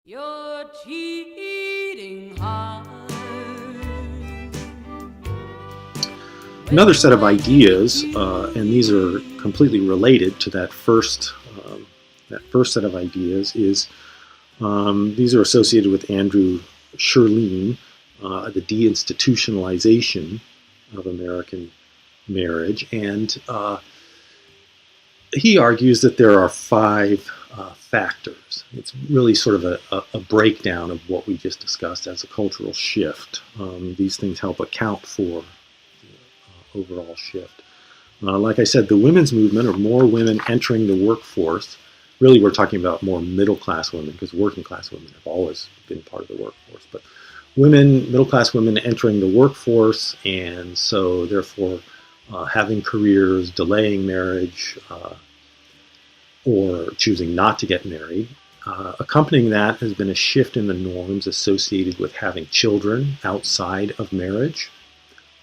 Your cheating heart. Another set of ideas, and these are completely related to that first set of ideas, is these are associated with Andrew Shirlene, the deinstitutionalization of American marriage, and he argues that there are five factors. It's really sort of a breakdown of what we just discussed as a cultural shift. These things help account for the overall shift. Like I said, the women's movement, or more women entering the workforce, really we're talking about more middle-class women, because working-class women have always been part of the workforce. But women, middle-class women entering the workforce, and so therefore having careers, delaying marriage, or choosing not to get married. Accompanying that has been a shift in the norms associated with having children outside of marriage.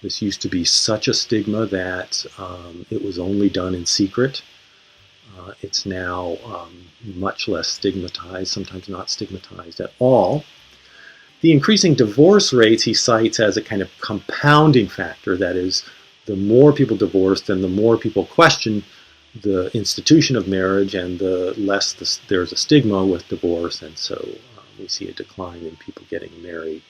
This used to be such a stigma that it was only done in secret. It's now much less stigmatized, sometimes not stigmatized at all. The increasing divorce rates he cites as a kind of compounding factor. That is, the more people divorce, then the more people question the institution of marriage, and the less there's a stigma with divorce, and so we see a decline in people getting married.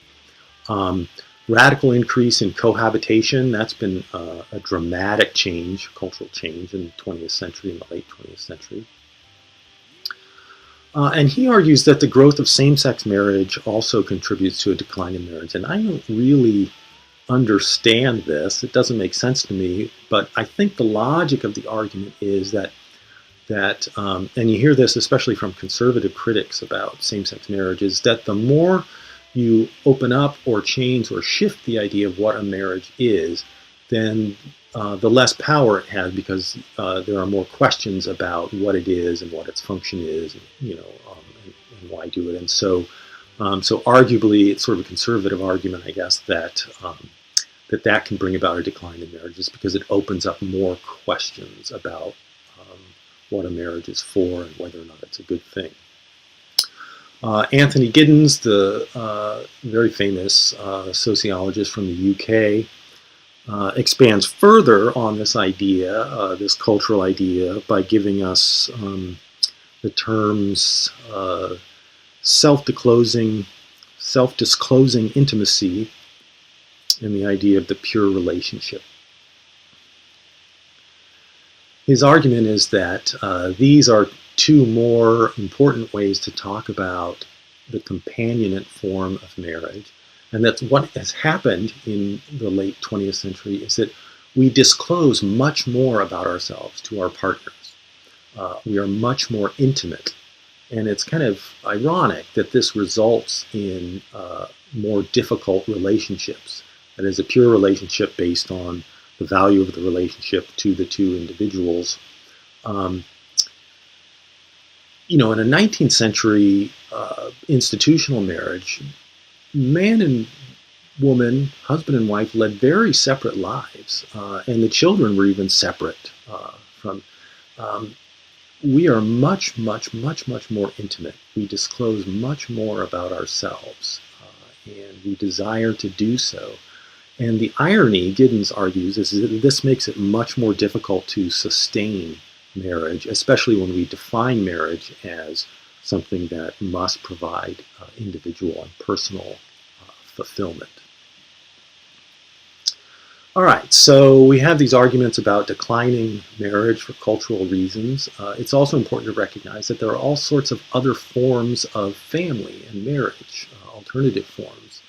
Radical increase in cohabitation. That's been a dramatic change, cultural change in the 20th century, in the late 20th century. And he argues that the growth of same-sex marriage also contributes to a decline in marriage. And I don't really understand this. It doesn't make sense to me, but I think the logic of the argument is that and you hear this especially from conservative critics about same-sex marriage, is that the more you open up or change or shift the idea of what a marriage is, then the less power it has, because there are more questions about what it is and what its function is, and why do it. And so arguably, it's sort of a conservative argument, I guess, that that can bring about a decline in marriages, because it opens up more questions about what a marriage is for and whether or not it's a good thing. Anthony Giddens, the very famous sociologist from the UK, expands further on this idea, this cultural idea, by giving us the terms self-disclosing intimacy and the idea of the pure relationship. His argument is that these are two more important ways to talk about the companionate form of marriage, and that's what has happened in the late 20th century, is that we disclose much more about ourselves to our partners. We are much more intimate, and it's kind of ironic that this results in more difficult relationships. That is, a pure relationship based on the value of the relationship to the two individuals. In a 19th century institutional marriage, man and woman, husband and wife, led very separate lives, and the children were even separate from. We are much, much, much, much more intimate. We disclose much more about ourselves, and we desire to do so. And the irony, Giddens argues, is that this makes it much more difficult to sustain marriage, especially when we define marriage as something that must provide individual and personal fulfillment. All right, so we have these arguments about declining marriage for cultural reasons. It's also important to recognize that there are all sorts of other forms of family and marriage, alternative forms.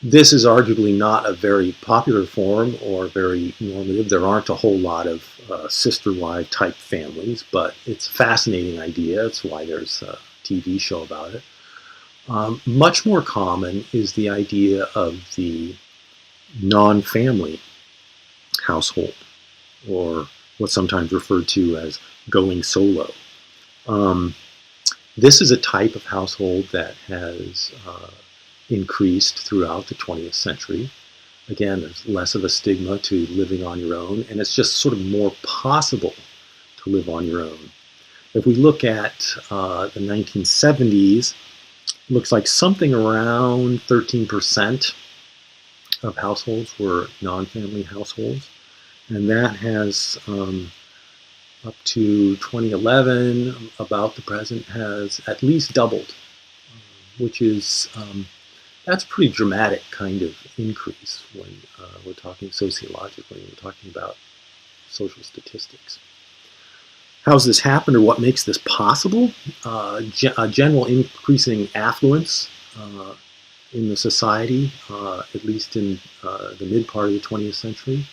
This is arguably not a very popular form or very normative. There aren't a whole lot of sister-wife type families, but it's a fascinating idea. That's why there's a TV show about it. Much more common is the idea of the non-family household, or what's sometimes referred to as going solo. This is a type of household that has increased throughout the 20th century. Again, there's less of a stigma to living on your own, and it's just sort of more possible to live on your own. If we look at the 1970s, it looks like something around 13% of households were non-family households. And that has, up to 2011, about the present, has at least doubled, which is, that's a pretty dramatic kind of increase when we're talking sociologically, when we're talking about social statistics. How does this happen, or what makes this possible? A general increasing affluence in the society, at least in the mid part of the 20th century.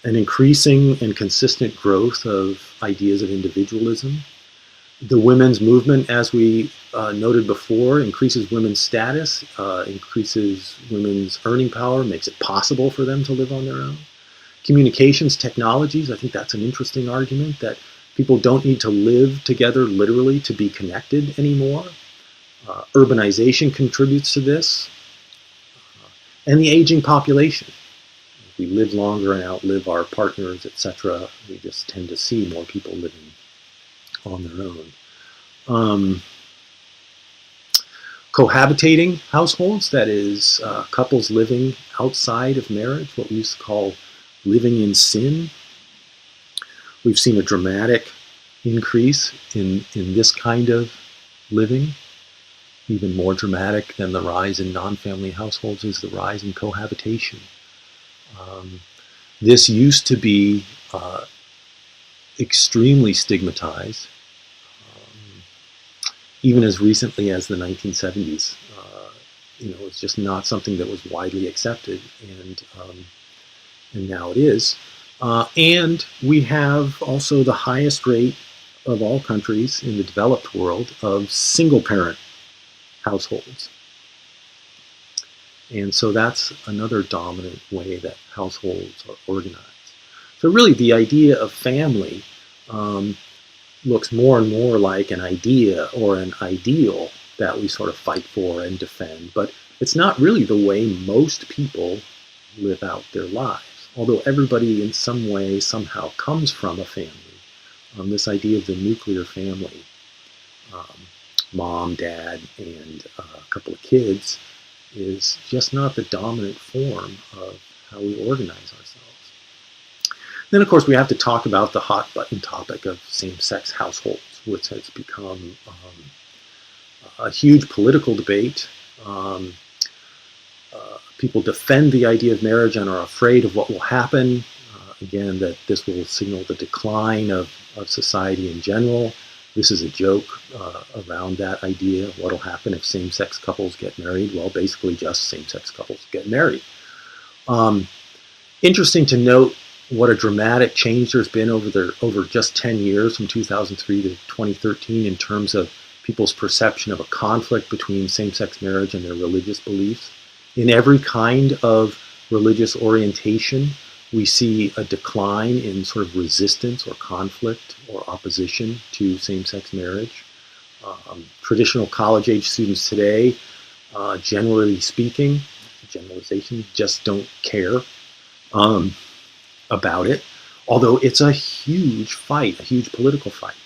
An increasing and consistent growth of ideas of individualism. The women's movement, as we noted before, increases women's status, increases women's earning power, makes it possible for them to live on their own. Communications technologies, I think that's an interesting argument, that people don't need to live together literally to be connected anymore. Urbanization contributes to this. And the aging population. If we live longer and outlive our partners, etc., we just tend to see more people living on their own. Cohabitating households, that is, couples living outside of marriage, what we used to call living in sin. We've seen a dramatic increase in this kind of living. Even more dramatic than the rise in non-family households is the rise in cohabitation. This used to be extremely stigmatized, even as recently as the 1970s. It's just not something that was widely accepted, and now it is. And we have also the highest rate of all countries in the developed world of single-parent households. And so that's another dominant way that households are organized. So really the idea of family looks more and more like an idea or an ideal that we sort of fight for and defend, but it's not really the way most people live out their lives. Although everybody in some way somehow comes from a family, this idea of the nuclear family, mom, dad, and a couple of kids, is just not the dominant form of how we organize ourselves. Then, of course, we have to talk about the hot button topic of same-sex households, which has become a huge political debate. People defend the idea of marriage and are afraid of what will happen. Again, that this will signal the decline of society in general. This is a joke around that idea. What will happen if same-sex couples get married? Well, basically just same-sex couples get married. Interesting to note what a dramatic change there's been over just 10 years, from 2003 to 2013, in terms of people's perception of a conflict between same-sex marriage and their religious beliefs. In every kind of religious orientation, we see a decline in sort of resistance or conflict or opposition to same-sex marriage. Traditional college-age students today, generally speaking, generalization, just don't care about it, although it's a huge fight, a huge political fight.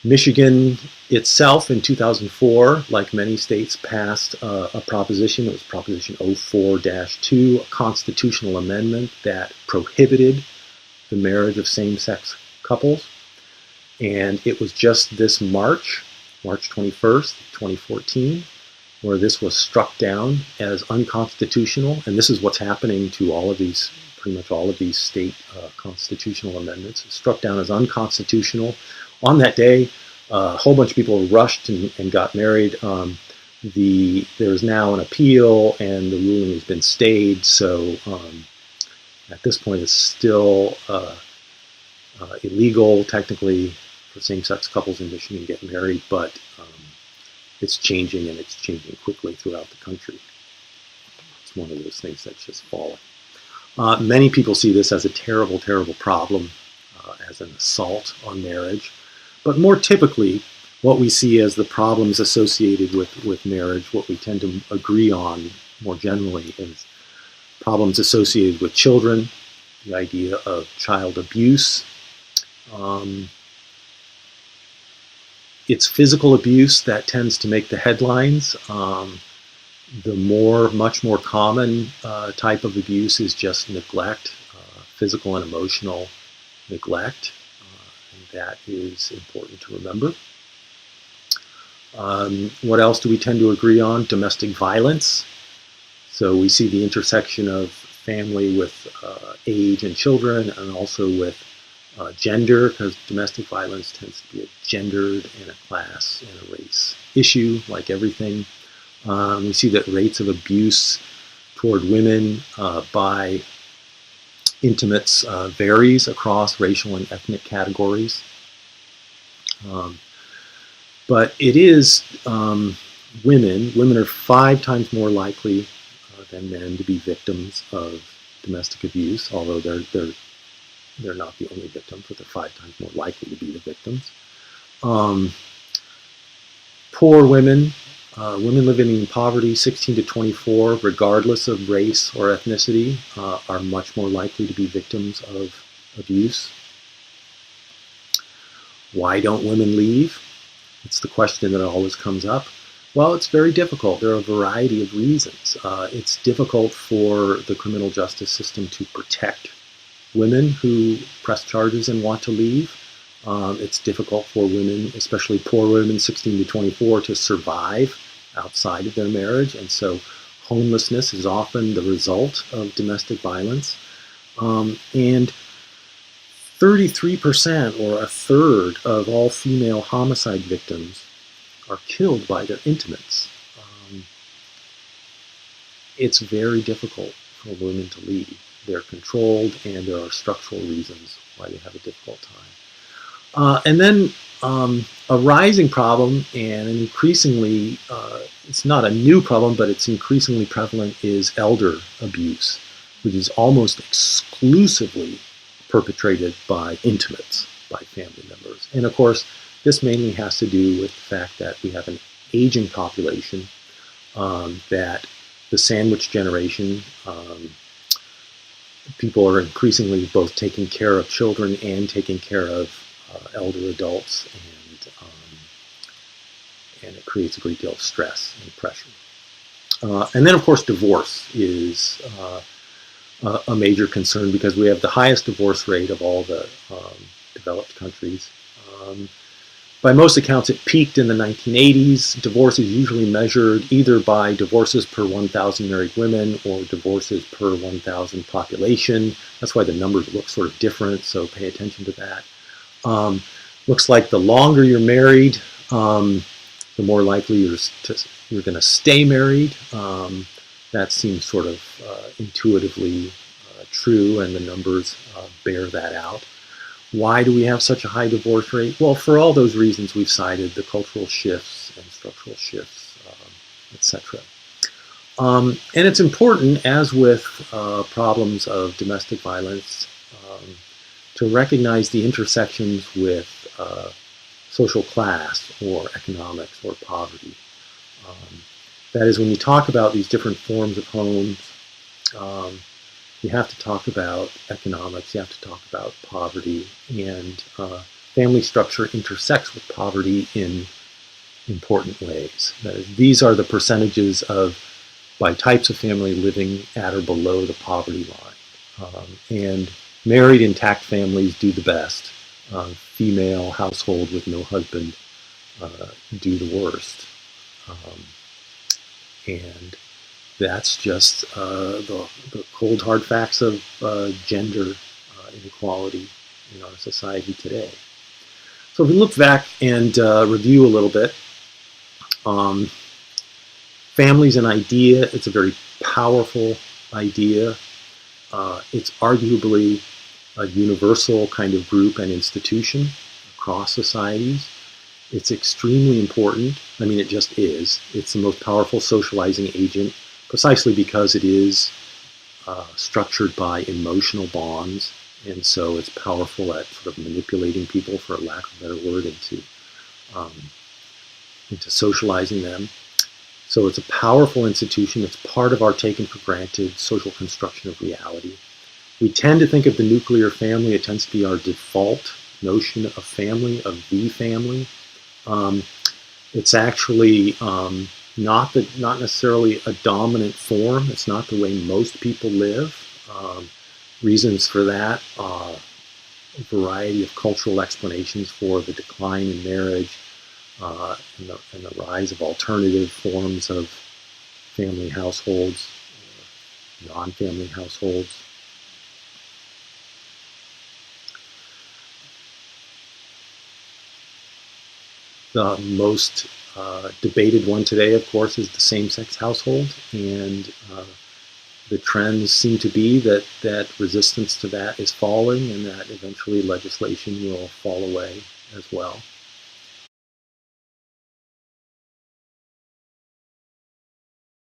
Michigan itself in 2004, like many states, passed a proposition. It was Proposition 04-2, a constitutional amendment that prohibited the marriage of same-sex couples. And it was just this March 21st, 2014, where this was struck down as unconstitutional. And this is what's happening to all of these, pretty much all of these state constitutional amendments. It's struck down as unconstitutional. On that day, a whole bunch of people rushed and got married. There's now an appeal, and the ruling has been stayed. So at this point, it's still illegal, technically, for same-sex couples in Michigan to get married, but it's changing, and it's changing quickly throughout the country. It's one of those things that's just falling. Many people see this as a terrible, terrible problem, as an assault on marriage. But more typically, what we see as the problems associated with marriage, what we tend to agree on more generally, is problems associated with children, the idea of child abuse, It's physical abuse that tends to make the headlines. The much more common type of abuse is just neglect, physical and emotional neglect, and that is important to remember. What else do we tend to agree on? Domestic violence. So we see the intersection of family with age and children, and also with gender, because domestic violence tends to be a gendered and a class and a race issue, like everything. We see that rates of abuse toward women by intimates varies across racial and ethnic categories. But it is women are 5 times more likely than men to be victims of domestic abuse, although they're not the only victims, but they're 5 times more likely to be the victims. Poor women, women living in poverty, 16 to 24, regardless of race or ethnicity, are much more likely to be victims of abuse. Why don't women leave? It's the question that always comes up. Well, it's very difficult. There are a variety of reasons. It's difficult for the criminal justice system to protect women who press charges and want to leave. It's difficult for women, especially poor women, 16 to 24, to survive outside of their marriage. And so homelessness is often the result of domestic violence. And 33%, or a third, of all female homicide victims are killed by their intimates. It's very difficult for women to leave. They're controlled, and there are structural reasons why they have a difficult time. And then a rising problem, and an increasingly, it's not a new problem, but it's increasingly prevalent, is elder abuse, which is almost exclusively perpetrated by intimates, by family members. And of course, this mainly has to do with the fact that we have an aging population, that the sandwich generation, people are increasingly both taking care of children and taking care of elder adults, and it creates a great deal of stress and pressure. And then, of course, divorce is a major concern, because we have the highest divorce rate of all the developed countries. By most accounts, it peaked in the 1980s. Divorce is usually measured either by divorces per 1,000 married women or divorces per 1,000 population. That's why the numbers look sort of different, so pay attention to that. Looks like the longer you're married, the more likely you're going to stay married. That seems sort of intuitively true, and the numbers bear that out. Why do we have such a high divorce rate? Well, for all those reasons we've cited, the cultural shifts and structural shifts, etc. And it's important, as with problems of domestic violence, to recognize the intersections with social class or economics or poverty. That is, when you talk about these different forms of homes, you have to talk about economics, you have to talk about poverty, and family structure intersects with poverty in important ways. That is, these are the percentages by types of family living at or below the poverty line. And married intact families do the best. Female household with no husband do the worst. And that's just the cold hard facts of gender inequality in our society today. So if we look back and review a little bit, family's an idea. It's a very powerful idea. It's arguably a universal kind of group and institution across societies. It's extremely important. I mean, it just is. It's the most powerful socializing agent, precisely because it is structured by emotional bonds, and so it's powerful at sort of manipulating people, for lack of a better word, into socializing them. So it's a powerful institution. It's part of our taken for granted social construction of reality. We tend to think of the nuclear family. It tends to be our default notion of family, of the family. It's actually not necessarily a dominant form. It's not the way most people live. Reasons for that, a variety of cultural explanations for the decline in marriage, and the rise of alternative forms of family households, non-family households. The most debated one today, of course, is the same-sex household, and the trends seem to be that resistance to that is falling, and that eventually legislation will fall away as well.